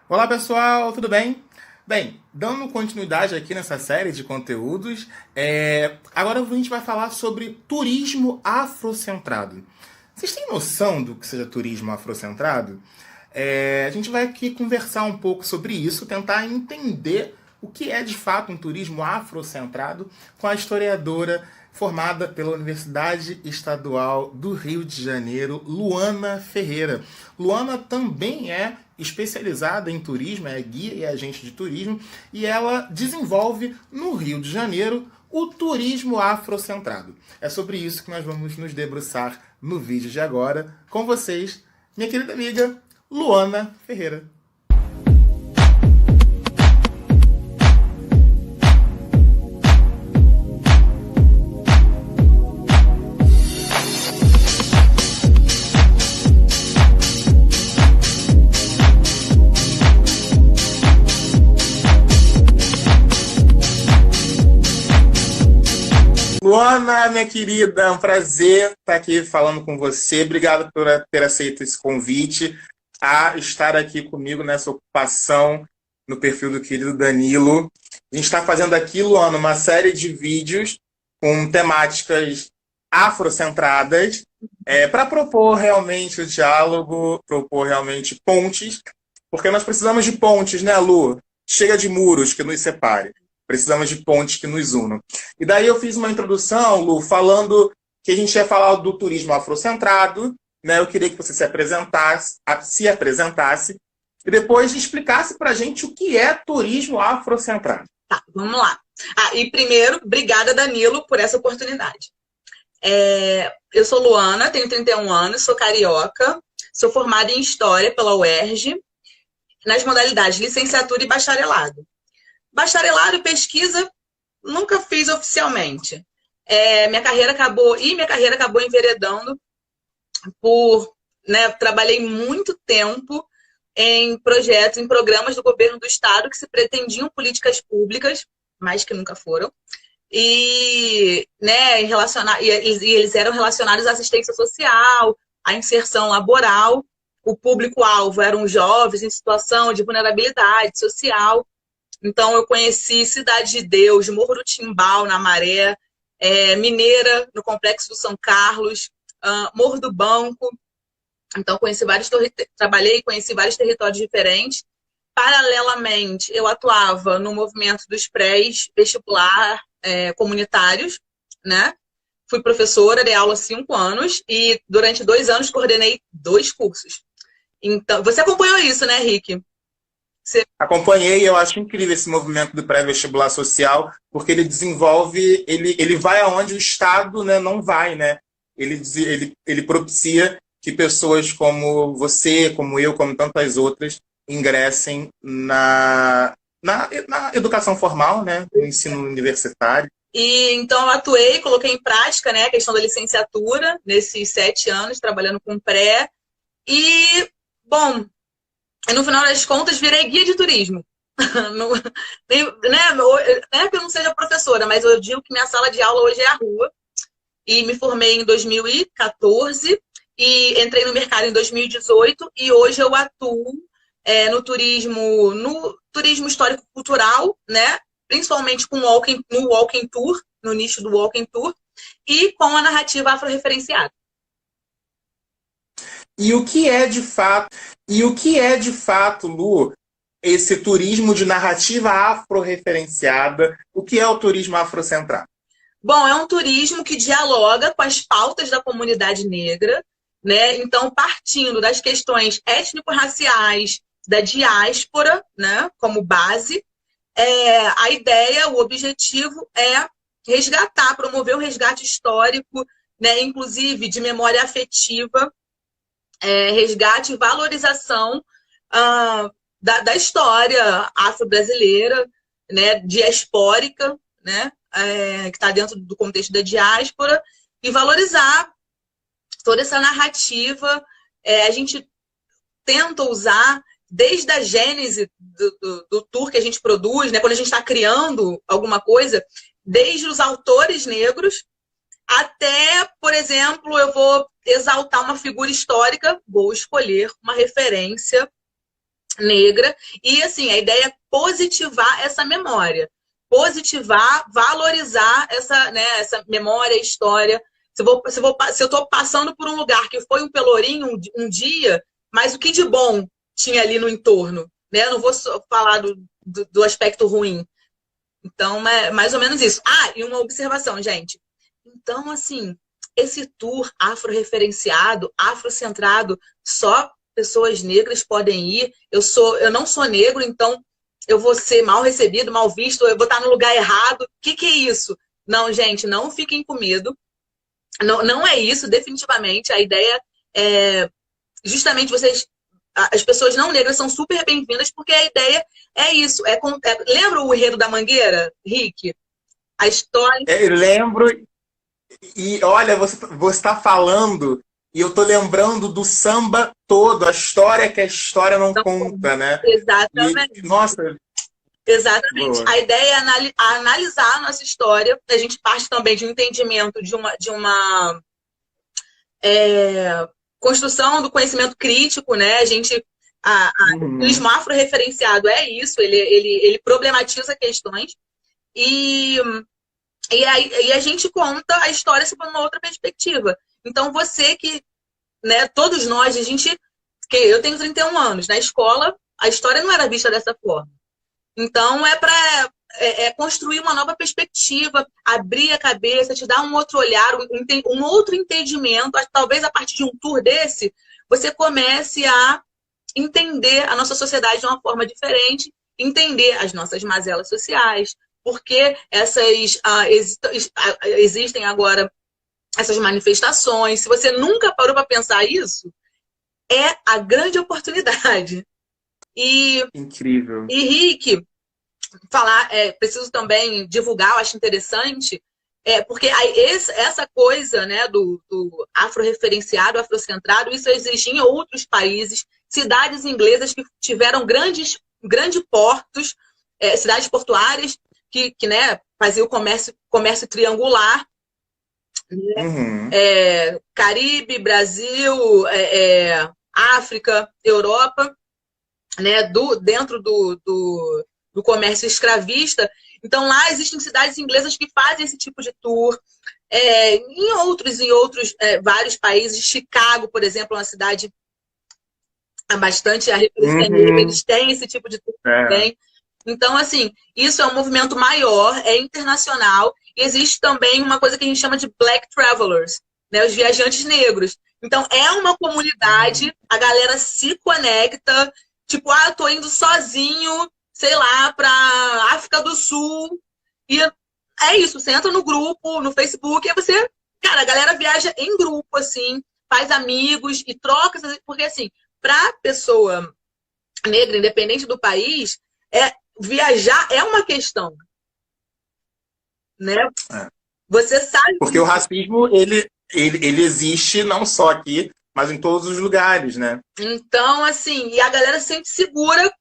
Olá pessoal, tudo bem? Bem, dando continuidade aqui nessa série de conteúdos, agora a gente vai falar sobre turismo afrocentrado. Vocês têm noção do que seja turismo afrocentrado? A gente vai aqui conversar um pouco sobre isso, tentar entender o que é de fato um turismo afrocentrado com a historiadora formada pela Universidade Estadual do Rio de Janeiro, Luana Ferreira. Luana também é especializada em turismo, é guia e agente de turismo, e ela desenvolve no Rio de Janeiro o turismo afrocentrado. É sobre isso que nós vamos nos debruçar no vídeo de agora com vocês, minha querida amiga Luana Ferreira. Luana, minha querida, é um prazer estar aqui falando com você. Obrigado por ter aceito esse convite a estar aqui comigo nessa ocupação no perfil do querido Danilo. A gente está fazendo aqui, Luana, uma série de vídeos com temáticas afrocentradas para propor realmente o diálogo, propor realmente pontes, porque nós precisamos de pontes, né, Lu? Chega de muros que nos separe. Precisamos de pontes que nos unam. E daí eu fiz uma introdução, Lu, falando que a gente ia falar do turismo afrocentrado, né? Eu queria que você se apresentasse e depois explicasse para a gente o que é turismo afrocentrado. Tá, vamos lá. E primeiro, obrigada, Danilo, por essa oportunidade. Eu sou Luana, tenho 31 anos, sou carioca, sou formada em História pela UERJ, nas modalidades licenciatura e bacharelado. Bacharelado e pesquisa nunca fiz oficialmente. Minha carreira acabou enveredando trabalhei muito tempo em projetos, em programas do governo do estado que se pretendiam políticas públicas, mas que nunca foram, e eles eram relacionados à assistência social, à inserção laboral. O público-alvo eram jovens em situação de vulnerabilidade social. Então, eu conheci Cidade de Deus, Morro do Timbal, na Maré, Mineira, no Complexo do São Carlos, Morro do Banco. Então, trabalhei e conheci vários territórios diferentes. Paralelamente, eu atuava no movimento dos pré-vestibular comunitários, né? Fui professora, dei aula há 5 anos e durante 2 anos coordenei 2 cursos. Então, você acompanhou isso, né, Rick? Acompanhei, eu acho incrível esse movimento do pré-vestibular social, porque ele desenvolve, ele vai aonde o Estado, né, não vai, né? Ele propicia que pessoas como você, como eu, como tantas outras, ingressem na educação formal, né, no ensino universitário. E então eu atuei, coloquei em prática, né, a questão da licenciatura nesses 7 anos, trabalhando com pré. E, bom, no final das contas, virei guia de turismo. Não é que eu não seja professora, mas eu digo que minha sala de aula hoje é a rua. E me formei em 2014 e entrei no mercado em 2018 e hoje eu atuo no turismo histórico-cultural, né? Principalmente no Walking Tour, no nicho do Walking Tour, e com a narrativa afro-referenciada. E o que é de fato, Lu, esse turismo de narrativa afro-referenciada? O que é o turismo afrocentrado? Bom, é um turismo que dialoga com as pautas da comunidade negra, né? Então, partindo das questões étnico-raciais, da diáspora, né, como base, a ideia, o objetivo é resgatar, promover o resgate histórico, né, inclusive de memória afetiva, resgate e valorização da história afro-brasileira, né, diaspórica, né, que está dentro do contexto da diáspora, e valorizar toda essa narrativa. A gente tenta usar desde a gênese do tour que a gente produz, né, quando a gente está criando alguma coisa, desde os autores negros até, por exemplo, eu vou exaltar uma figura histórica, vou escolher uma referência negra. E, assim, a ideia é positivar essa memória. Positivar, valorizar essa, né, essa memória, história. Se eu estou passando por um lugar que foi um pelourinho um dia, mas o que de bom tinha ali no entorno? Né? Eu não vou só falar do aspecto ruim. Então, é mais ou menos isso. Ah, e uma observação, gente. Então, assim, esse tour afro-referenciado, afrocentrado, só pessoas negras podem ir. Eu não sou negro, então eu vou ser mal recebido, mal visto, eu vou estar no lugar errado. O que é isso? Não, gente, não fiquem com medo. Não, não é isso, definitivamente. A ideia é justamente as pessoas não negras são super bem-vindas, porque a ideia é isso. Lembra o Enredo da Mangueira, Rick? A história. Eu lembro, e olha, você está falando, e eu tô lembrando do samba todo, a história que a história não conta, né? Exatamente. Nossa. Exatamente. Boa. A ideia é analisar a nossa história. A gente parte também de um entendimento de uma construção do conhecimento crítico, né? O turismo afro-referenciado é isso, ele problematiza questões e a gente conta a história sob uma outra perspectiva. Então, você que, né, todos nós, eu tenho 31 anos, na escola a história não era vista dessa forma. Então, é para construir uma nova perspectiva, abrir a cabeça, te dar um outro olhar, um outro entendimento. Talvez a partir de um tour desse, você comece a entender a nossa sociedade de uma forma diferente, entender as nossas mazelas sociais, porque existem agora essas manifestações. Se você nunca parou para pensar isso, é a grande oportunidade. Incrível. E Rick, preciso também divulgar, eu acho interessante, porque essa coisa, né, do afro-referenciado, afrocentrado, isso existe em outros países, cidades inglesas que tiveram grandes portos, cidades portuárias que né, faziam comércio triangular, né? Caribe, Brasil, África, Europa, né, dentro do comércio escravista. Então, lá existem cidades inglesas que fazem esse tipo de tour. Em outros vários países, Chicago, por exemplo, é uma cidade bastante representativa, eles têm esse tipo de tour também. Então, assim, isso é um movimento maior, é internacional, e existe também uma coisa que a gente chama de Black Travelers, né, os viajantes negros. Então, é uma comunidade, a galera se conecta, tipo, eu tô indo sozinho, sei lá, para África do Sul. E é isso, você entra no grupo, no Facebook, e você, cara, a galera viaja em grupo, assim, faz amigos e troca, porque assim, pra pessoa negra, independente do país, viajar é uma questão, né? Você sabe. Porque o racismo, ele existe não só aqui, mas em todos os lugares, né? Então, assim, e a galera se sente segura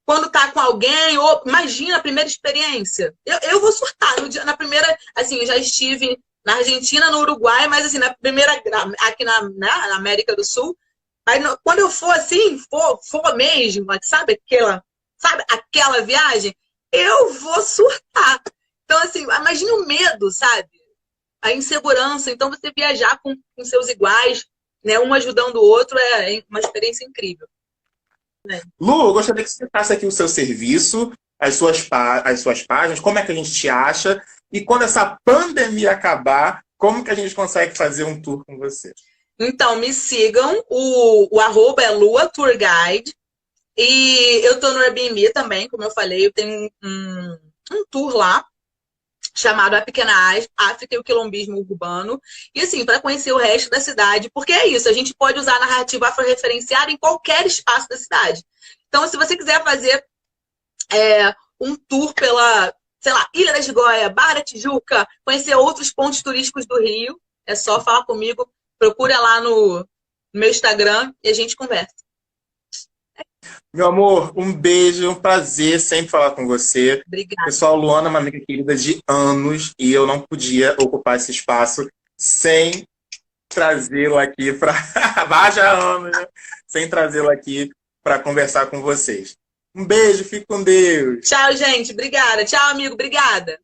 quando tá com alguém, ou imagina a primeira experiência. Eu vou surtar. Na primeira, assim, eu já estive na Argentina, no Uruguai, mas assim, na primeira, aqui na América do Sul, aí, quando eu for assim, for mesmo, sabe aquela viagem, eu vou surtar. Então, assim, imagina o medo, sabe? A insegurança. Então, você viajar com seus iguais, né, um ajudando o outro, é uma experiência incrível. Lu, eu gostaria que você citasse aqui o seu serviço, as suas páginas, como é que a gente te acha, e quando essa pandemia acabar, como que a gente consegue fazer um tour com você? Então, me sigam, o @, é Lua Tour Guide, e eu tô no Airbnb também, como eu falei, eu tenho um tour lá, chamado A Pequena África e o Quilombismo Urbano. E assim, para conhecer o resto da cidade, porque é isso, a gente pode usar a narrativa afro-referenciada em qualquer espaço da cidade. Então, se você quiser fazer um tour pela, sei lá, Ilha da Gigoia, Barra da Tijuca, conhecer outros pontos turísticos do Rio, é só falar comigo, procura lá no meu Instagram e a gente conversa. Meu amor, um beijo, um prazer sempre falar com você. Obrigada. Pessoal, Luana é uma amiga querida de anos e eu não podia ocupar esse espaço sem trazê-la aqui para... Haja anos, né? Sem trazê-la aqui para conversar com vocês. Um beijo, fique com Deus. Tchau, gente. Obrigada. Tchau, amigo. Obrigada.